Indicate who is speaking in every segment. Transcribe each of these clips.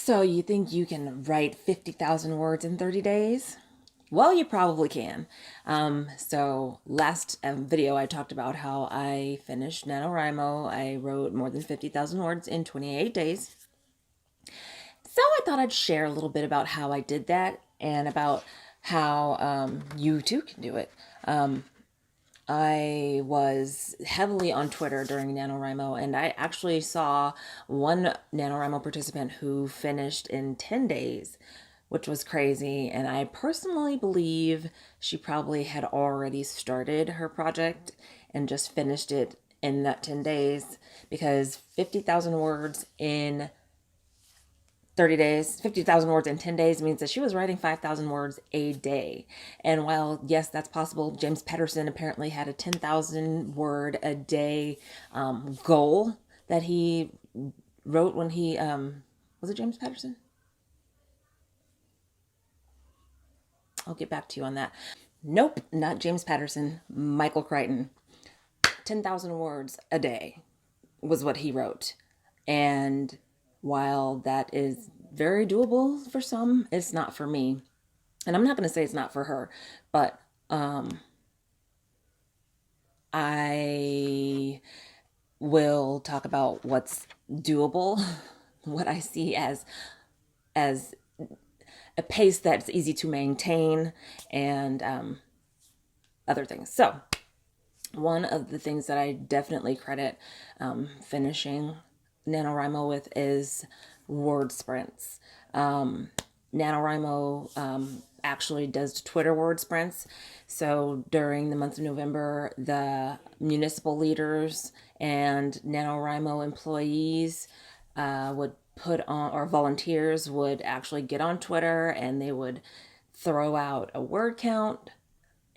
Speaker 1: So you think you can write 50,000 words in 30 days? Well, you probably can. So last video I talked about how I finished NaNoWriMo. I wrote more than 50,000 words in 28 days. So I thought I'd share a little bit about how I did that and about how you too can do it. I was heavily on Twitter during NaNoWriMo, and I actually saw one NaNoWriMo participant who finished in 10 days, which was crazy. And I personally believe she probably had already started her project and just finished it in that 10 days, because 50,000 words in 30 days, 50,000 words in 10 days means that she was writing 5,000 words a day. And while, yes, that's possible, James Patterson apparently had a 10,000 word a day goal that he wrote when he, was it James Patterson? I'll get back to you on that. Nope, not James Patterson, Michael Crichton. 10,000 words a day was what he wrote. And while that is very doable for some, it's not for me. And I'm not going to say it's not for her, but I will talk about what's doable, what I see as a pace that's easy to maintain, and other things. So one of the things that I definitely credit finishing NaNoWriMo with is word sprints. NaNoWriMo actually does Twitter word sprints. So during the month of November, the municipal leaders and NaNoWriMo employees would put on, or volunteers would actually get on Twitter, and they would throw out a word count,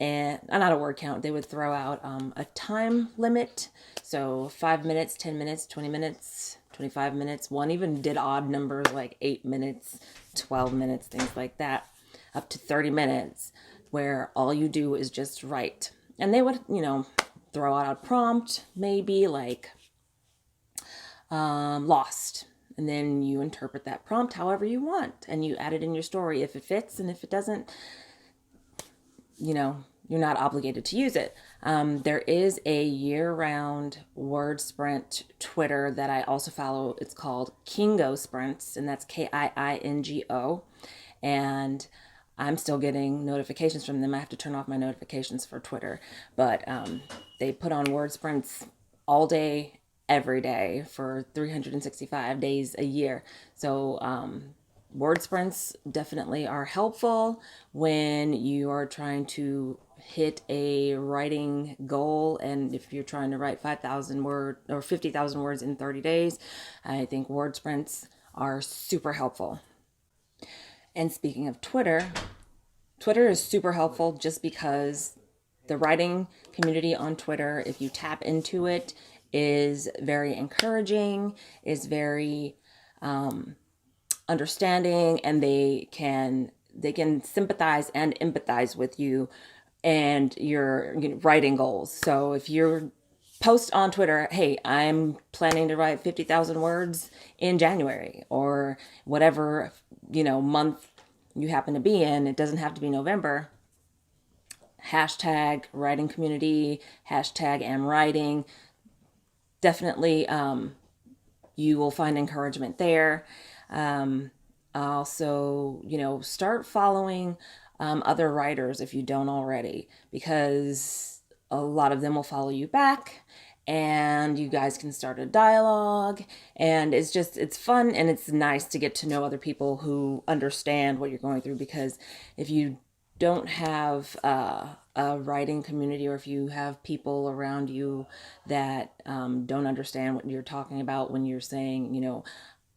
Speaker 1: and not a word count, they would throw out a time limit. So 5 minutes, 10 minutes, 20 minutes, 25 minutes. One even did odd numbers like 8 minutes, 12 minutes, things like that, up to 30 minutes, where all you do is just write. And they would, throw out a prompt, maybe like lost. And then you interpret that prompt however you want, and you add it in your story if it fits, and if it doesn't, you're not obligated to use it. There is a year-round word sprint Twitter that I also follow. It's called Kingo Sprints, and that's Kiingo. And I'm still getting notifications from them. I have to turn off my notifications for Twitter, but they put on word sprints all day, every day for 365 days a year. So word sprints definitely are helpful when you are trying to hit a writing goal. And if you're trying to write 5,000 words or 50,000 words in 30 days, I think word sprints are super helpful. And speaking of Twitter, Twitter is super helpful just because the writing community on Twitter, if you tap into it, is very encouraging, is very understanding, and they can sympathize and empathize with you and your writing goals. So if you're post on Twitter, hey, I'm planning to write 50,000 words in January, or whatever, month you happen to be in, it doesn't have to be November. Hashtag writing community, hashtag am writing. Definitely, you will find encouragement there. Also, start following other writers if you don't already, because a lot of them will follow you back, and you guys can start a dialogue, and it's fun, and it's nice to get to know other people who understand what you're going through. Because if you don't have a writing community, or if you have people around you that don't understand what you're talking about when you're saying,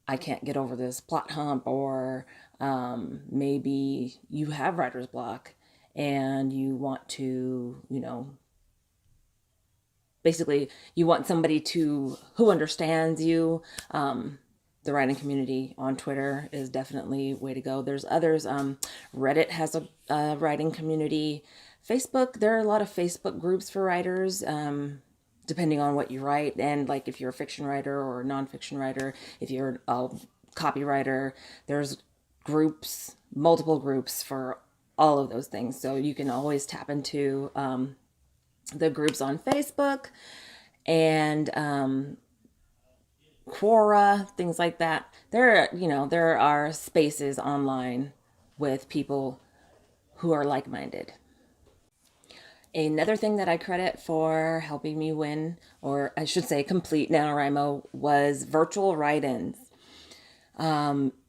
Speaker 1: I can't get over this plot hump, or maybe you have writer's block and you want to, basically you want somebody who understands you. The writing community on Twitter is definitely way to go. There's others. Reddit has a writing community. Facebook, there are a lot of Facebook groups for writers, depending on what you write. And like if you're a fiction writer or a nonfiction writer, if you're a copywriter. There's groups, multiple groups for all of those things. So you can always tap into the groups on Facebook and Quora, things like that. There are spaces online with people who are like-minded. Another thing that I credit for helping me win, or I should say complete NaNoWriMo, was virtual write-ins.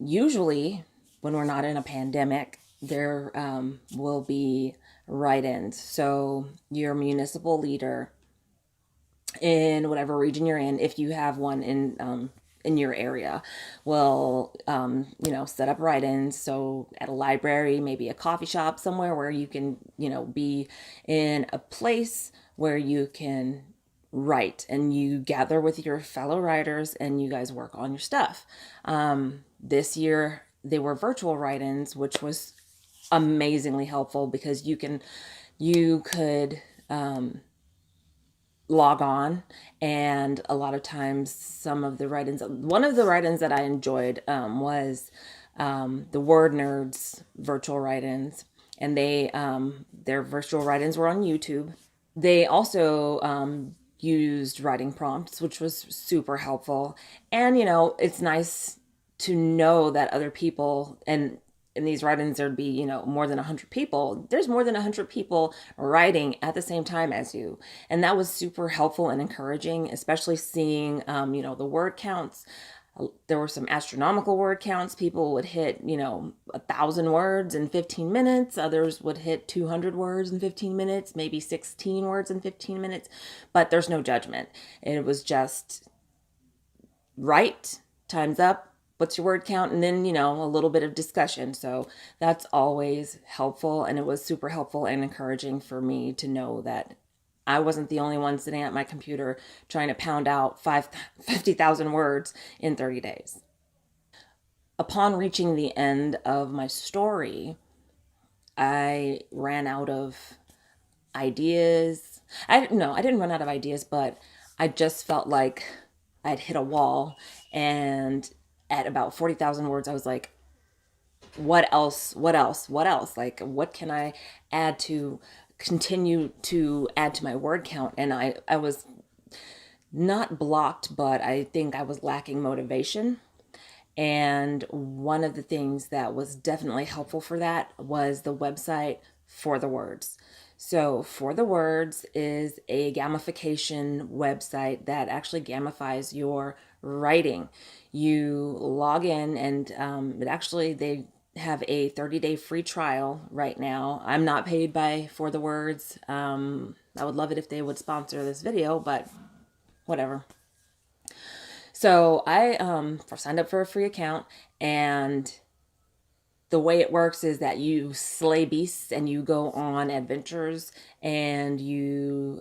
Speaker 1: Usually, when we're not in a pandemic, there will be write-ins. So your municipal leader in whatever region you're in, if you have one in your area, will set up write-ins. So at a library, maybe a coffee shop, somewhere where you can be in a place where you can write and you gather with your fellow writers and you guys work on your stuff. This year they were virtual write-ins, which was amazingly helpful because you could log on, and a lot of times one of the write-ins that I enjoyed was the Word Nerds virtual write-ins, and their virtual write-ins were on YouTube. They also used writing prompts, which was super helpful. And it's nice to know that other people, and in these write-ins there'd be more than 100 people. There's more than 100 people writing at the same time as you, and that was super helpful and encouraging, especially seeing the word counts. There were some astronomical word counts. People would hit 1,000 words in 15 minutes. Others would hit 200 words in 15 minutes, maybe 16 words in 15 minutes. But there's no judgment. It was just write, time's up, what's your word count, and then a little bit of discussion. So that's always helpful, and it was super helpful and encouraging for me to know that I wasn't the only one sitting at my computer trying to pound out 50,000 words in 30 days. Upon reaching the end of my story, I ran out of ideas. I didn't run out of ideas, but I just felt like I'd hit a wall. And at about 40,000 words, I was like, what else? Like, what can I add to continue to add to my word count? And I was not blocked, but I think I was lacking motivation. And one of the things that was definitely helpful for that was the website For the Words. So For the Words is a gamification website that actually gamifies your writing. You log in, and they have a 30-day free trial right now. I'm not paid by For the Words. I would love it if they would sponsor this video, but whatever. So I signed up for a free account, and the way it works is that you slay beasts and you go on adventures, and you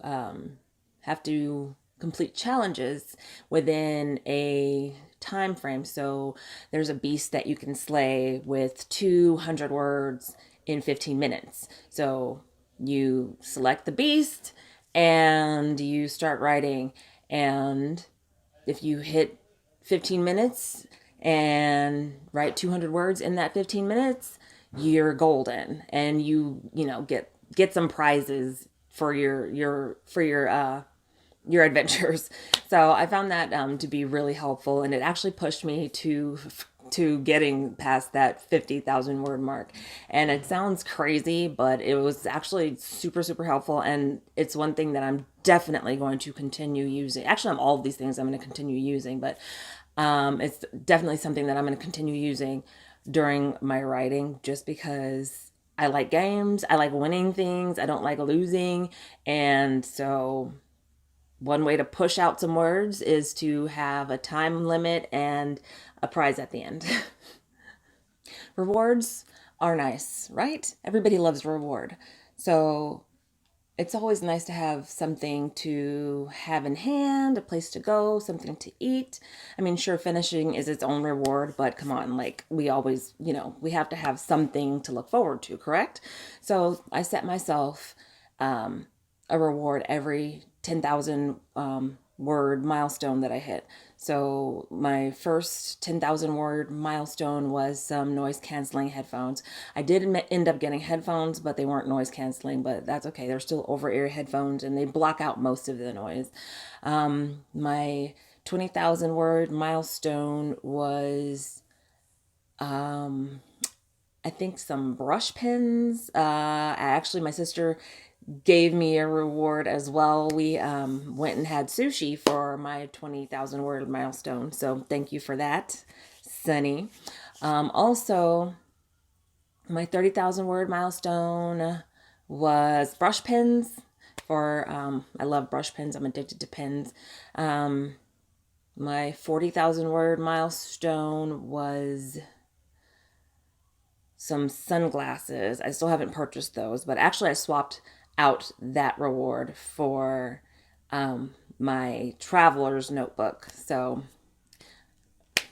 Speaker 1: have to complete challenges within a time frame. So there's a beast that you can slay with 200 words in 15 minutes. So you select the beast and you start writing, and if you hit 15 minutes and write 200 words in that 15 minutes, you're golden, and you get some prizes for your adventures. So I found that to be really helpful, and it actually pushed me to getting past that 50,000 word mark. And it sounds crazy, but it was actually super, super helpful. And it's one thing that I'm definitely going to continue using. Actually, all of these things I'm going to continue using, but it's definitely something that I'm going to continue using during my writing, just because I like games. I like winning things. I don't like losing. And so one way to push out some words is to have a time limit and a prize at the end. Rewards are nice, right? Everybody loves reward. So it's always nice to have something to have in hand, a place to go, something to eat. I mean, sure, finishing is its own reward, but come on, like, we always, we have to have something to look forward to, correct? So I set myself a reward every 10,000 word milestone that I hit. So my first 10,000 word milestone was some noise canceling headphones. I did end up getting headphones, but they weren't noise canceling, but that's okay. They're still over ear headphones and they block out most of the noise. My 20,000 word milestone was, I think, some brush pens. My sister gave me a reward as well. We went and had sushi for my 20,000 word milestone. So thank you for that, Sunny. Also, my 30,000 word milestone was brush pens. I love brush pens. I'm addicted to pens. My 40,000 word milestone was some sunglasses. I still haven't purchased those, but actually I swapped out that reward for my traveler's notebook. So,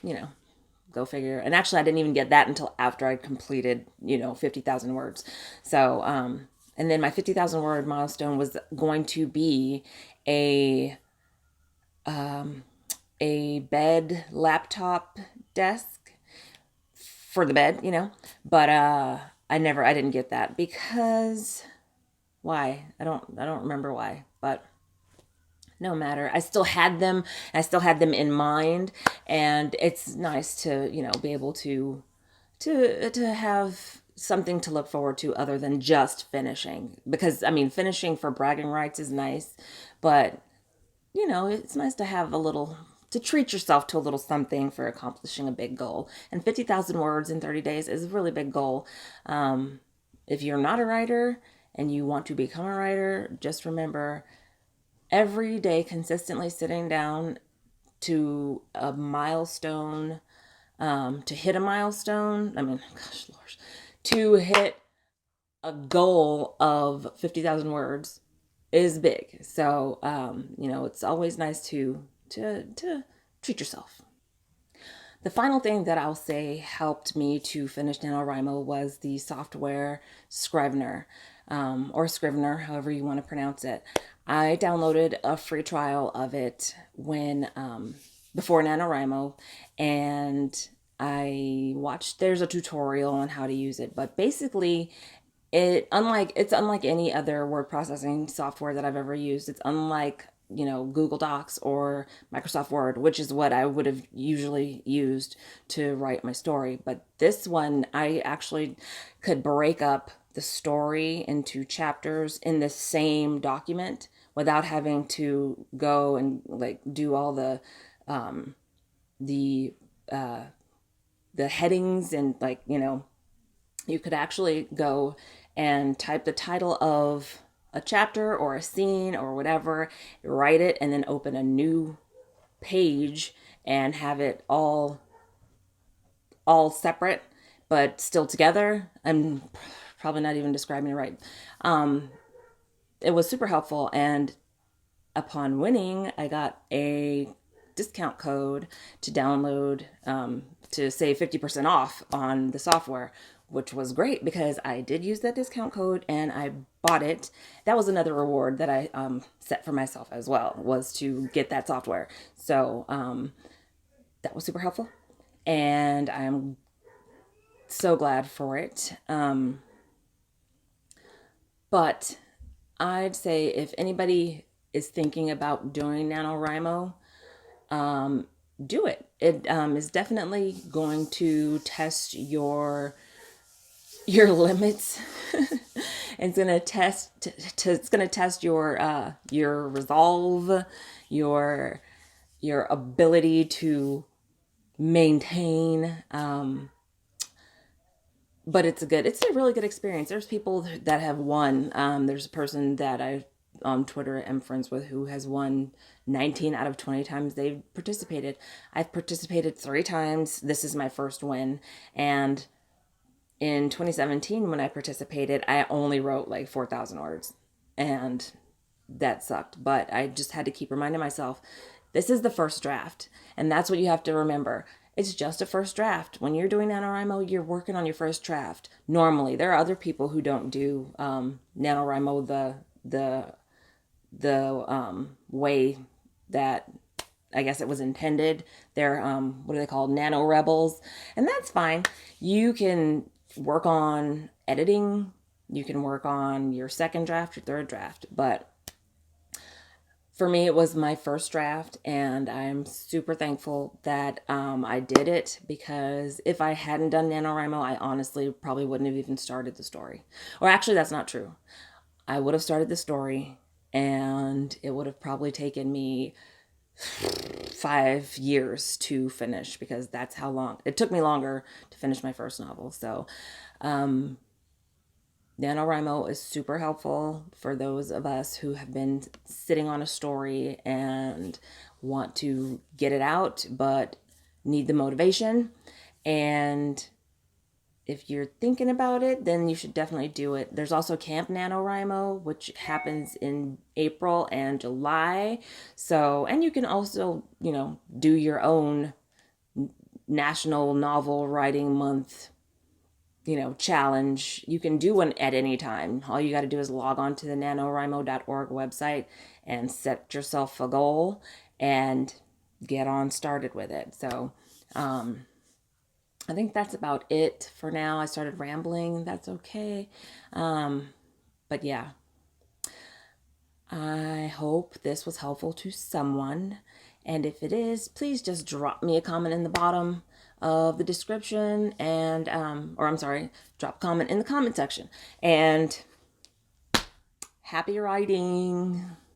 Speaker 1: you know, go figure. And actually, I didn't even get that until after I completed, 50,000 words. So, and then my 50,000 word milestone was going to be a a bed laptop desk for the bed, But I didn't get that because why? I don't remember why, but no matter. I still had them in mind, and it's nice to, be able to have something to look forward to other than just finishing. Because I mean, finishing for bragging rights is nice, but it's nice to have to treat yourself to a little something for accomplishing a big goal. And 50,000 words in 30 days is a really big goal. If you're not a writer and you want to become a writer, just remember every day consistently sitting down to a milestone, to hit a milestone. I mean, gosh, Lord, to hit a goal of 50,000 words is big. So, it's always nice to treat yourself. The final thing that I'll say helped me to finish NaNoWriMo was the software Scrivener, or Scrivener, however you want to pronounce it. I downloaded a free trial of it before NaNoWriMo, and there's a tutorial on how to use it, but basically it's unlike any other word processing software that I've ever used. It's unlike, Google Docs or Microsoft Word, which is what I would have usually used to write my story. But this one, I actually could break up the story into chapters in the same document without having to go and like do all the the headings and you could actually go and type the title of a chapter or a scene or whatever, write it, and then open a new page and have it all separate but still together. I'm probably not even describing it right. It was super helpful, and upon winning, I got a discount code to download, to save 50% off on the software, which was great because I did use that discount code and I bought it. That was another reward that I set for myself as well, was to get that software. So that was super helpful, and I'm so glad for it. But I'd say if anybody is thinking about doing NaNoWriMo, do it. It is definitely going to test your limits. It's gonna it's gonna test your resolve, your ability to maintain. But it's a really good experience. There's people that have won. There's a person that I on Twitter am friends with who has won 19 out of 20 times they've participated. I've participated 3 times. This is my first win. And in 2017, when I participated, I only wrote like 4,000 words. And that sucked. But I just had to keep reminding myself, this is the first draft. And that's what you have to remember. It's just a first draft. When you're doing NaNoWriMo, you're working on your first draft. Normally, there are other people who don't do NaNoWriMo the way that I guess it was intended. They're, what are they called? Nano rebels. And that's fine. You can work on editing. You can work on your second draft, your third draft. But for me, it was my first draft, and I'm super thankful that I did it, because if I hadn't done NaNoWriMo, I honestly probably wouldn't have even started the story. Or actually, that's not true. I would have started the story, and it would have probably taken me 5 years to finish, because that's how long it took me longer to finish my first novel. So NaNoWriMo is super helpful for those of us who have been sitting on a story and want to get it out but need the motivation. And if you're thinking about it, then you should definitely do it. There's also Camp NaNoWriMo, which happens in April and July. So, and you can also, do your own National Novel Writing Month, challenge. You can do one at any time. All you got to do is log on to the nanowrimo.org website and set yourself a goal and get on started with it. So, I think that's about it for now. I started rambling. That's okay. But yeah, I hope this was helpful to someone. And if it is, please just drop me a comment in the bottom of the description, and, or I'm sorry, drop a comment in the comment section. And happy writing.